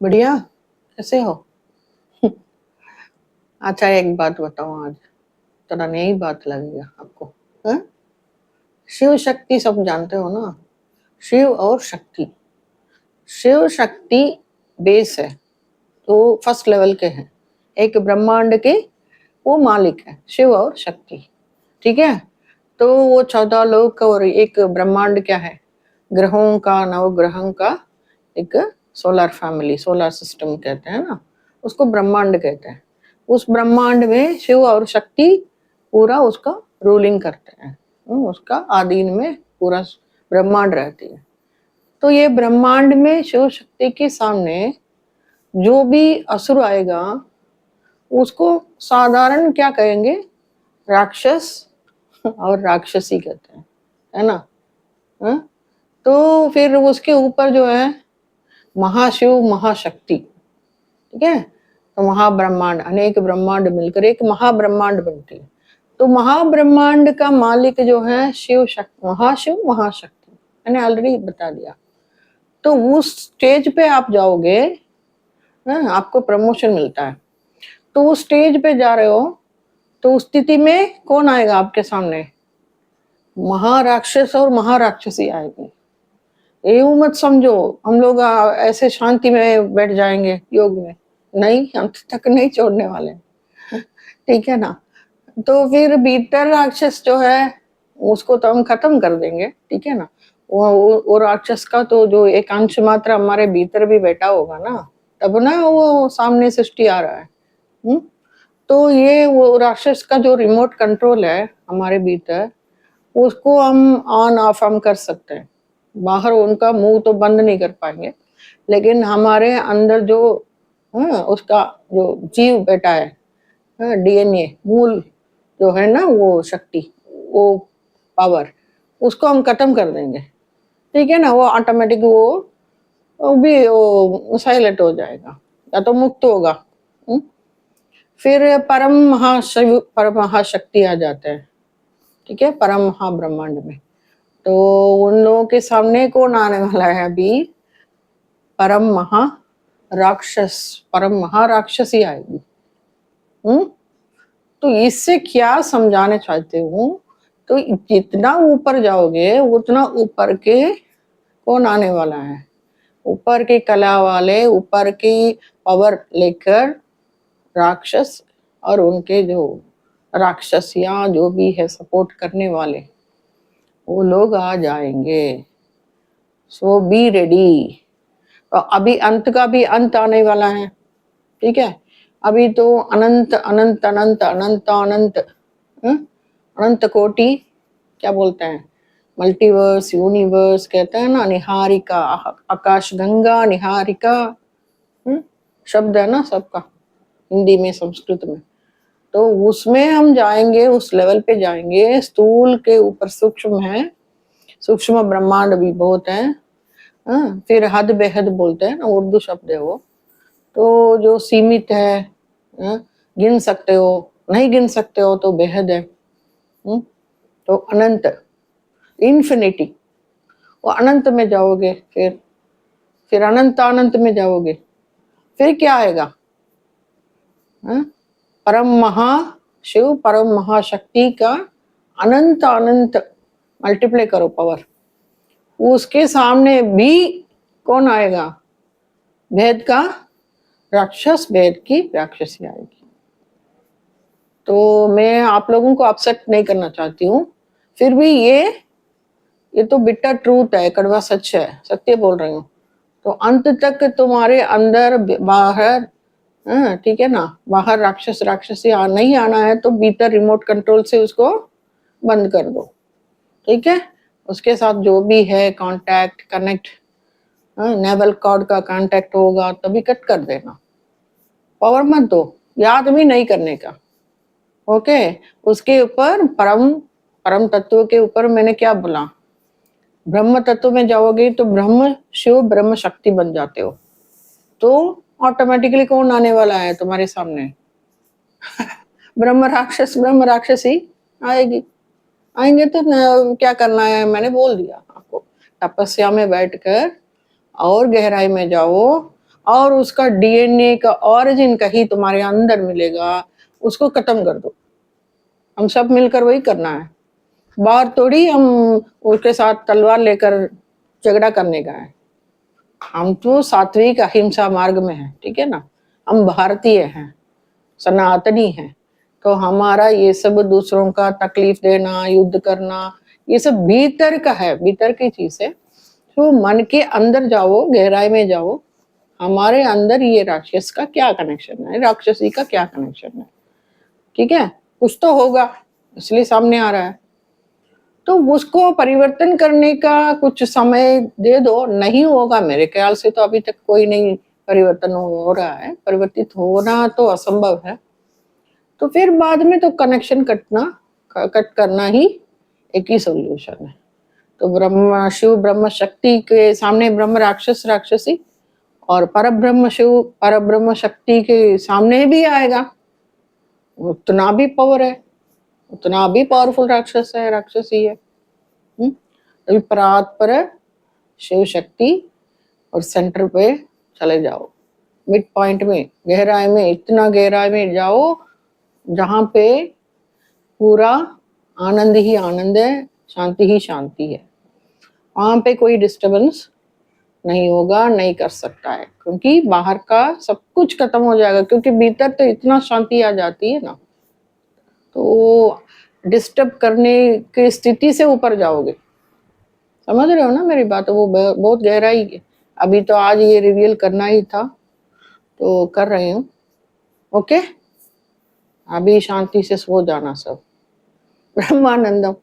बढ़िया। कैसे हो? अच्छा, एक बात बताओ, आज थोड़ा नई बात लगेगा आपको। हाँ? शिव शक्ति सब जानते हो ना? शिव और शक्ति। शिव शक्ति बेस है, तो फर्स्ट लेवल के हैं। एक ब्रह्मांड के वो मालिक है, शिव और शक्ति। ठीक है? तो वो 14 लोक और एक ब्रह्मांड क्या है? ग्रहों का, नवग्रहों का एक सोलर फैमिली, सोलर सिस्टम कहते हैं ना, उसको ब्रह्मांड कहते हैं। उस ब्रह्मांड में शिव और शक्ति पूरा उसका रूलिंग करते हैं। उसका अधीन में पूरा ब्रह्मांड रहती है। तो ये ब्रह्मांड में शिव शक्ति के सामने जो भी असुर आएगा उसको साधारण क्या कहेंगे? राक्षस और राक्षसी कहते हैं, है ना? हाँ? तो फिर उसके ऊपर जो है महाशिव महाशक्ति, ठीक है? तो महाब्रह्मांड, अनेक ब्रह्मांड मिलकर एक महाब्रह्मांड बनती है। तो महाब्रह्मांड का मालिक जो है शिव शक्ति, महाशिव महाशक्ति, मैंने ऑलरेडी बता दिया। तो उस स्टेज पे आप जाओगे, आपको प्रमोशन मिलता है। तो उस स्टेज पे जा रहे हो, तो उस स्थिति में कौन आएगा आपके सामने? महाराक्षस और महाराक्षसी आएगी। ये मत समझो हम लोग ऐसे शांति में बैठ जाएंगे योग में, नहीं, अंत तक नहीं छोड़ने वाले। ठीक है ना? तो फिर भीतर राक्षस जो है उसको तो हम खत्म कर देंगे, ठीक है ना? वो राक्षस का तो जो एक अंश मात्र हमारे भीतर भी बैठा होगा ना, तब ना वो सामने सृष्टि आ रहा है। तो ये वो राक्षस का जो रिमोट कंट्रोल है हमारे भीतर, उसको हम ऑन ऑफ हम कर सकते हैं। बाहर उनका मुंह तो बंद नहीं कर पाएंगे, लेकिन हमारे अंदर जो उसका जो जीव बैठा है, डीएनए मूल जो है ना, वो शक्ति, वो पावर, उसको हम खत्म कर देंगे। ठीक है ना? वो ऑटोमेटिक वो भी वो साइलेंट हो जाएगा या तो मुक्त होगा। फिर परम महाशिव परम महाशक्ति आ जाते हैं, ठीक है, परम महाब्रह्मांड में। तो उन लोगों के सामने कौन आने वाला है अभी? परम महा राक्षस, परम महाराक्षसी आएगी। तो इससे क्या समझाने चाहते हूँ? तो जितना ऊपर जाओगे उतना ऊपर के कौन आने वाला है? ऊपर की कला वाले, ऊपर की पावर लेकर राक्षस और उनके जो राक्षसियां जो भी है सपोर्ट करने वाले, वो लोग आ जाएंगे। सो बी रेडी। तो अभी अंत का भी अंत आने वाला है, ठीक है? अभी तो अनंत अनंत अनंत अनंत अनंत अनंत कोटि, क्या बोलते हैं, मल्टीवर्स यूनिवर्स कहते हैं ना, निहारिका, आकाश गंगा निहारिका शब्द है ना सबका, हिंदी में संस्कृत में। तो उसमें हम जाएंगे, उस लेवल पे जाएंगे। स्थूल के ऊपर सूक्ष्म है, सूक्ष्म ब्रह्मांड भी बहुत है। फिर हद बेहद बोलते हैं ना, उर्दू शब्द है वो। तो जो सीमित है, गिन सकते हो, नहीं गिन सकते हो तो बेहद है। तो अनंत, इन्फिनिटी, वो अनंत में जाओगे, फिर अनंत अनंत में जाओगे, फिर क्या आएगा? परम महाशिव परम महाशक्ति का अनंत अनंत मल्टीप्लाई करो पावर, उसके सामने भी कौन आएगा? भेद का राक्षस, भेद की राक्षसी आएगी। तो मैं आप लोगों को अपसेट नहीं करना चाहती हूँ, फिर भी ये तो बिटर ट्रूथ है, कड़वा सच है, सत्य बोल रही हूँ। तो अंत तक तुम्हारे अंदर बाहर, ठीक है ना, बाहर राक्षस राक्षसी नहीं आना है तो भीतर रिमोट कंट्रोल से उसको बंद कर दो, ठीक है? उसके साथ जो भी है कांटेक्ट, कनेक्ट, नेवल कॉर्ड का कांटेक्ट होगा तभी कट कर देना, पावर मत दो, याद भी नहीं करने का। ओके? उसके ऊपर परम तत्व के ऊपर मैंने क्या बोला? ब्रह्म तत्व में जाओगे तो ब्रह्म शिव ब्रह्म शक्ति बन जाते हो। तो ऑटोमेटिकली कौन आने वाला है तुम्हारे सामने? ब्रह्म राक्षस ब्रह्म राक्षसी आएगी, आएंगे तो क्या करना है मैंने बोल दिया आपको। तपस्या में बैठकर और गहराई में जाओ और उसका डीएनए का ओरिजिन कहीं तुम्हारे अंदर मिलेगा, उसको खत्म कर दो। हम सब मिलकर वही करना है। बाहर थोड़ी हम उसके साथ तलवार लेकर झगड़ा करने का है। हम तो सात्विक अहिंसा मार्ग में हैं, ठीक है ना। हम भारतीय हैं, सनातनी हैं, तो हमारा ये सब दूसरों का तकलीफ देना, युद्ध करना, ये सब भीतर का है, भीतर की चीज है। तो मन के अंदर जाओ, गहराई में जाओ, हमारे अंदर ये राक्षस का क्या कनेक्शन है, राक्षसी का क्या कनेक्शन है, ठीक है। कुछ तो होगा, इसलिए सामने आ रहा है। तो उसको परिवर्तन करने का कुछ समय दे दो। नहीं होगा मेरे ख्याल से, तो अभी तक कोई नहीं परिवर्तन हो रहा है, परिवर्तित होना तो असंभव है। तो फिर बाद में तो कनेक्शन कट करना ही एक ही सोल्यूशन है। तो ब्रह्म शिव ब्रह्म शक्ति के सामने ब्रह्म राक्षस राक्षसी, और परब्रह्म शिव परब्रह्म शक्ति के सामने भी आएगा, उतना भी पावर है, उतना भी पावरफुल राक्षस है, राक्षसी है। अभी परात पर शिव शक्ति और सेंटर पे चले जाओ, मिड पॉइंट में, गहराई में, इतना गहराई में जाओ जहां पे पूरा आनंद ही आनंद है, शांति ही शांति है। वहां पे कोई डिस्टरबेंस नहीं होगा, नहीं कर सकता है, क्योंकि बाहर का सब कुछ खत्म हो जाएगा, क्योंकि भीतर तो इतना शांति आ जाती है ना। तो डिस्टर्ब करने की स्थिति से ऊपर जाओगे, समझ रहे हो ना मेरी बात। वो बहुत गहराई है। अभी तो आज ये रिवील करना ही था, तो कर रही हूँ। ओके, अभी शांति से सो जाना सब। ब्रह्मानंदम।